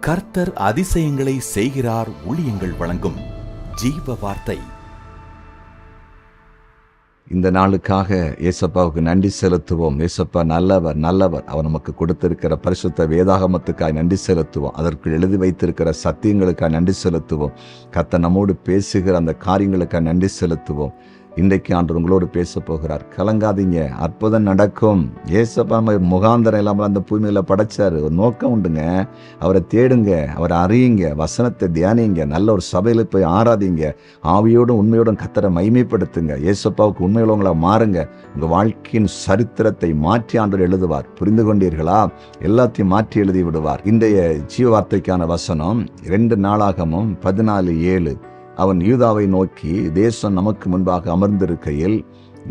கர்த்தர் அதிசயங்களை செய்கிறார். ஊழியங்கள் வழங்கும் ஜீவ வார்த்தை. இந்த நாளுக்காக ஏசப்பாவுக்கு நன்றி செலுத்துவோம். ஏசப்பா நல்லவர் நல்லவர். அவர் நமக்கு கொடுத்திருக்கிற பரிசுத்த வேதாகமத்துக்காய் நன்றி செலுத்துவோம். அதற்கு எழுதி வைத்திருக்கிற சத்தியங்களுக்காக நன்றி செலுத்துவோம். கர்த்தர் நம்மோடு பேசுகிற அந்த காரியங்களுக்காக நன்றி செலுத்துவோம். இன்றைக்கு ஆண்டவர் உங்களோடு பேச போகிறார். கலங்காதீங்க, அற்புதம் நடக்கும். ஏசப்பா நம்ம முகாந்தரம் இல்லாமல் அந்த பூமியில படைச்சாரு. ஒரு நோக்கம் உண்டுங்க. அவரை தேடுங்க, அவரை அறியுங்க, வசனத்தை தியானிங்க, நல்ல ஒரு சபையில போய் ஆராதிங்க, ஆவியோடும் உண்மையோடும் கர்த்தரை மகிமைப்படுத்துங்க. ஏசப்பாவுக்கு உண்மையுள்ளவங்களா மாறுங்க. உங்க வாழ்க்கையின் சரித்திரத்தை மாற்றி ஆண்டவர் எழுதுவார். புரிந்து கொண்டீர்களா? எல்லாத்தையும் மாற்றி எழுதி விடுவார். இன்றைய ஜீவ வார்த்தைக்கான வசனம் 2 நாளாகமம் 14:7. அவன் யூதாவை நோக்கி, தேசம் நமக்கு முன்பாக அமர்ந்திருக்கையில்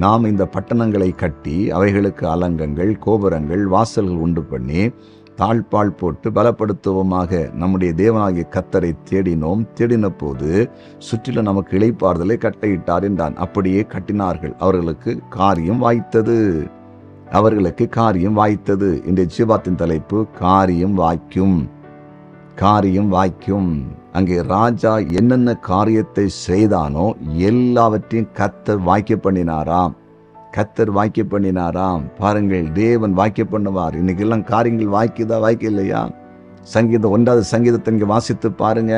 நாம் இந்த பட்டணங்களை கட்டி அவைகளுக்கு அலங்கங்கள், கோபுரங்கள், வாசல்கள் உண்டு பண்ணி தாழ்பால் போட்டு பலப்படுத்துவோமாக. நம்முடைய தேவனாகிய கர்த்தரை தேடினோம். தேடின போது சுற்றிலும் நமக்கு இளைப்பாறுதலை கட்டளையிட்டார் என்றான். அப்படியே கட்டினார்கள். அவர்களுக்கு காரியம் வாய்த்தது. இன்றைய ஜீவாத்தின் தலைப்பு காரியம் வாய்க்கும். அங்கே ராஜா என்னென்ன காரியத்தை செய்தானோ எல்லாவற்றையும் கர்த்தர் வாய்க்க பண்ணினாராம். பாருங்கள், தேவன் வாய்க்க பண்ணுவார். இன்னைக்கு எல்லாம் காரியங்கள் வாய்க்க இல்லையா? சங்கீதம் 1வது சங்கீதத்தை இங்கே வாசித்து பாருங்க.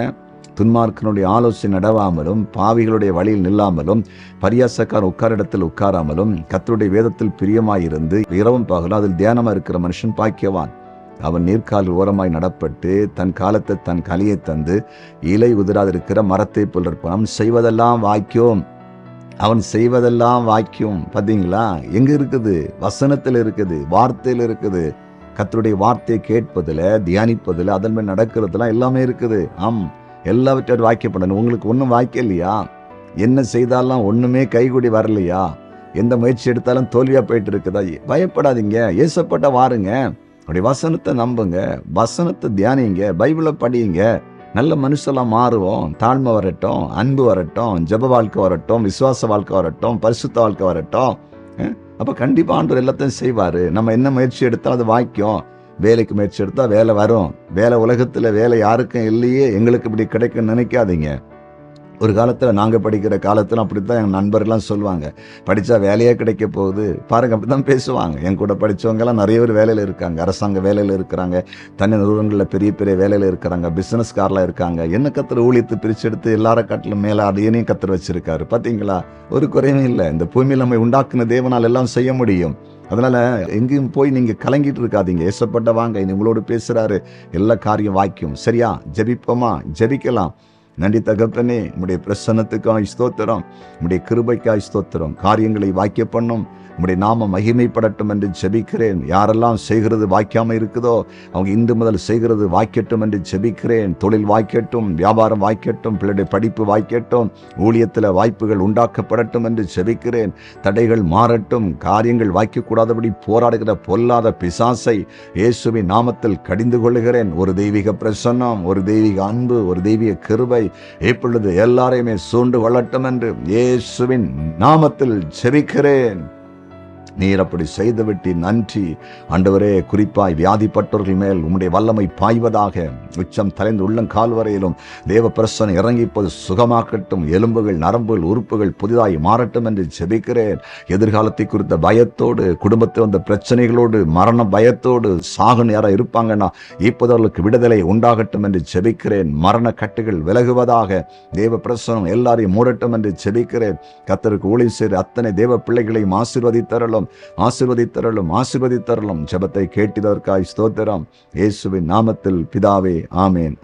துன்மார்க்கனுடைய ஆலோசனை நடவாமலும், பாவிகளுடைய வழியில் நில்லாமலும், பரியாசக்கார உட்கார இடத்தில் உட்காராமலும், கர்த்தருடைய வேதத்தில் பிரியமாயிருந்து இரவும் பகலும் அதில் தியானமா இருக்கிற மனுஷன் பாக்கியவான். அவன் நீர்க்கால் ஓரமாய் நடப்பட்டு தன் காலத்தை தன் கலியை தந்து இலை உதிராதிருக்கிற மரத்தை போல் இருப்பான். அவன் செய்வதெல்லாம் வாய்க்கும். பார்த்தீங்களா? எங்க இருக்குது? வசனத்தில் இருக்குது, வார்த்தையில் இருக்குது. கர்த்தருடைய வார்த்தையை கேட்பதில், தியானிப்பதில், அதன் மேல் நடக்கிறதுலாம் எல்லாமே இருக்குது. எல்லாவற்றையும் வாய்க்கப்படணும். உங்களுக்கு ஒன்றும் வாய்க்கலையா? என்ன செய்தாலும் ஒண்ணுமே கைகூடி வரலையா? எந்த முயற்சி எடுத்தாலும் தோல்வியா போயிட்டு இருக்குதா? பயப்படாதீங்க. ஏசப்பட்ட வாருங்க. அப்படி வசனத்தை நம்புங்க, வசனத்தை தியானிங்க, பைபிளை படியுங்க. நல்ல மனுஷெல்லாம் மாறுவோம். தாழ்மை வரட்டும், அன்பு வரட்டும், ஜெப வாழ்க்கை வரட்டும், விசுவாச வாழ்க்கை வரட்டும், பரிசுத்த வாழ்க்கை வரட்டும். அப்போ கண்டிப்பாக ஆண்டவர் எல்லாத்தையும் செய்வார். நம்ம என்ன முயற்சி எடுத்தாலும் அது வாய்க்கும். வேலைக்கு முயற்சி எடுத்தால் வேலை வரும். வேலை வேலை யாருக்கும் இல்லையே, எங்களுக்கு இப்படி கிடைக்குன்னு நினைக்காதீங்க. ஒரு காலத்தில் நாங்கள் படிக்கிற காலத்தில் அப்படித்தான் எங்கள் நண்பர்கள்லாம் சொல்லுவாங்க, படித்தா வேலையே கிடைக்க போகுது. பாருங்கள், அப்படி தான் பேசுவாங்க. என் கூட படித்தவங்கெல்லாம் நிறைய பேர் வேலையில் இருக்காங்க, அரசாங்க வேலையில் இருக்கிறாங்க, தனி நிறுவனங்களில் பெரிய பெரிய வேலையில் இருக்கிறாங்க, பிஸ்னஸ்காரில் இருக்காங்க. என்ன கர்த்தர் ஊழியத்தை பிரிச்செடுத்து எல்லார காட்டிலும் மேலே அதையனையும் கர்த்தர் வச்சிருக்காரு. பார்த்தீங்களா? ஒரு குறையும் இல்லை. இந்த பூமியில் நம்ம உண்டாக்குன தேவனால் எல்லாம் செய்ய முடியும். அதனால எங்கேயும் போய் நீங்க கலங்கிட்டு இருக்காதீங்க. ஏசப்பட்ட வாங்க, இனி உங்களோடு பேசுறாரு. எல்லா காரியம் வாய்க்கும். சரியா? ஜெபிப்போமா? ஜெபிக்கலாம். நன்றி தகப்பனே, உம்முடைய பிரசன்னத்துக்காய் ஸ்தோத்திரம், உம்முடைய கிருபைக்காய் ஸ்தோத்திரம். காரியங்களை வாய்க்க பண்ணும், உம்முடைய நாம மகிமைப்படட்டும் என்று ஜெபிக்கிறேன். யாரெல்லாம் செய்கிறது வாய்க்காம இருக்குதோ அவங்க இன்று முதல் செய்கிறது வாய்க்கட்டும் என்று ஜெபிக்கிறேன். தொழில் வாய்க்கட்டும், வியாபாரம் வாய்க்கட்டும், பிள்ளைடைய படிப்பு வாய்க்கட்டும், ஊழியத்தில் வாய்ப்புகள் உண்டாக்கப்படட்டும் என்று ஜெபிக்கிறேன். தடைகள் மாறட்டும், காரியங்கள் வாய்க்கக்கூடாதபடி போராடுகிற பொல்லாத பிசாசை இயேசுவின் நாமத்தில் கடிந்து கொள்ளுகிறேன். ஒரு தெய்வீக பிரசன்னம், ஒரு தெய்வீக அன்பு, ஒரு தெய்வீக கிருபை இப்பொழுது எல்லாரையுமே சூழ்ந்து கொள்ளட்டும் என்று இயேசுவின் நாமத்தில் ஜெபிக்கிறேன். நீர் அப்படி செய்துவிட்டு நன்றி ஆண்டவரே. குறிப்பாய் வியாதிப்பட்டவர்கள் மேல் உம்முடைய வல்லமை பாய்வதாக. உச்சம் தலைந்து உள்ளங்கால் வரையிலும் தேவ பிரசன்னம் இறங்கி இப்போது சுகமாக்கட்டும். எலும்புகள், நரம்புகள், உறுப்புகள் புதிதாய் மாறட்டும் என்று ஜெபிக்கிறேன். எதிர்காலத்தை குறித்த பயத்தோடு, குடும்பத்தில் வந்த பிரச்சனைகளோடு, மரண பயத்தோடு சாகுன்னு யாரா இருப்பாங்கன்னா இப்போது அவர்களுக்கு விடுதலை உண்டாகட்டும் என்று ஜெபிக்கிறேன். மரண கட்டுகள் விலகுவதாக. தேவ பிரசன்னம் எல்லாரையும் மூடட்டும் என்று ஜெபிக்கிறேன். கர்த்தருக்கு ஊழியம் செய்த அத்தனை தேவ பிள்ளைகளையும் ஆசீர்வதித்தருளும். ஜெபத்தை கேட்டதற்காய் ஸ்தோத்திரம். இயேசுவின் நாமத்தில் பிதாவே, ஆமேன்.